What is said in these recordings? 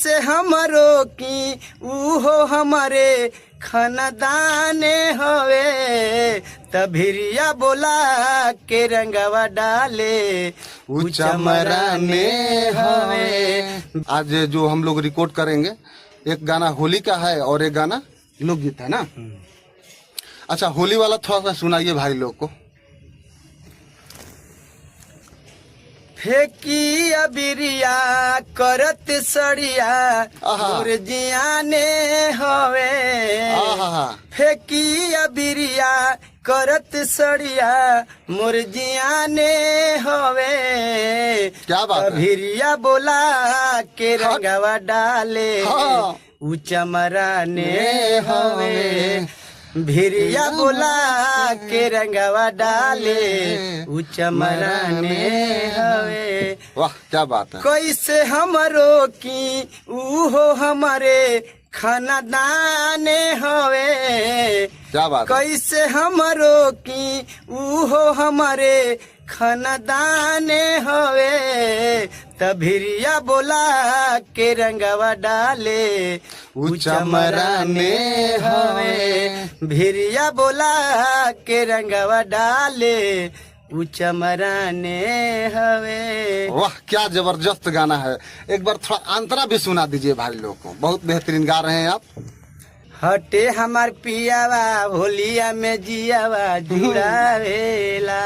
कैसे हमरो की उहो हमारे खानदाने हवे तभिरिया बोला के रंगवा डाले उ चमराने हवे। आज जो हम लोग रिकॉर्ड करेंगे एक गाना होली का है और एक गाना लोकगीत है ना। अच्छा होली वाला थोड़ा सा सुनाइए भाई लोग को। फेंकी अबिरिया करत सड़िया मोर जियाने हवे फेंकी अबिरिया करत सड़िया मोर जियाने हवे। क्या बात है? अभिरिया बोला के रंगवा डाले उ चमराने हवे भिरिया बोला के रंगवा डाले उ चमराने हवे। वाह क्या बात है। कैसे हमरो की उहो हमारे खानदाने हवे। क्या बात है। कैसे हमरो की उहो हमारे खानदाने हवे तभिरिया बोला के रंगवा डाले उ चमराने हवे भिरिया बोला के रंगवा डाले उ चमराने हवे। वाह क्या जबरदस्त गाना है। एक बार थोड़ा अंतरा भी सुना दीजिए भाई लोग को। बहुत बेहतरीन गा रहे हैं आप। हटे हमार पियावा होलिया में जियावा जुड़ावेला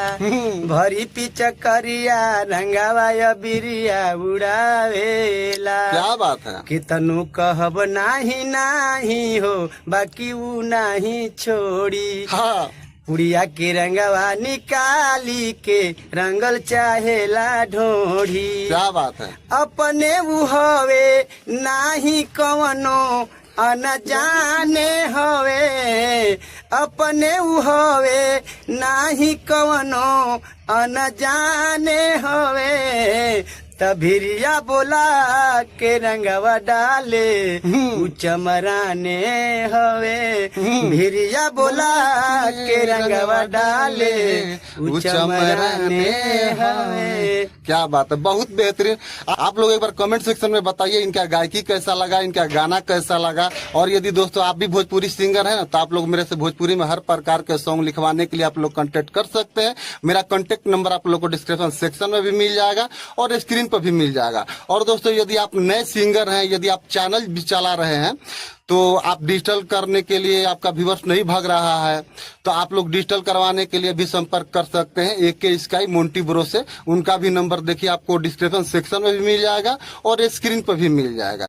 भरी पिचकरिया रंगावा अबिरिया उड़ावेला। क्या बात है। कितनु कहब नाही नाही हो बाकी ऊ नाही छोड़ी हाँ पुड़िया के रंगवा निकाली के रंगल चाहेला ढोढ़ी। क्या बात है। अपने ऊ हवे नाही कवनो अनजाने हवे अपने ऊ हवे नाही कवनो अनजाने हवे तभिरिया बोला के रंगवा डाले उ चमराने हवे भिरिया बोला के रंगवा डाले उ चमराने हवे। क्या बात है। बहुत बेहतरीन। आप लोग एक बार कमेंट सेक्शन में बताइए इनका गायकी कैसा लगा, इनका गाना कैसा लगा। और यदि दोस्तों आप भी भोजपुरी सिंगर हैं ना तो आप लोग मेरे से भोजपुरी में हर प्रकार के सॉन्ग लिखवाने के लिए आप लोग कांटेक्ट कर सकते हैं। मेरा कांटेक्ट नंबर आप लोग को डिस्क्रिप्शन सेक्शन में भी मिल जाएगा और स्क्रीन पर भी मिल जाएगा। और दोस्तों यदि आप नए सिंगर हैं, यदि आप चैनल भी चला रहे हैं तो आप डिजिटल करने के लिए आपका व्यूअर्स नहीं भाग रहा है तो आप लोग डिजिटल करवाने के लिए भी संपर्क कर सकते हैं AK स्काई मोंटी ब्रो से। उनका भी नंबर देखिए आपको डिस्क्रिप्शन सेक्शन में भी मिल जाएगा और स्क्रीन पर भी मिल जाएगा।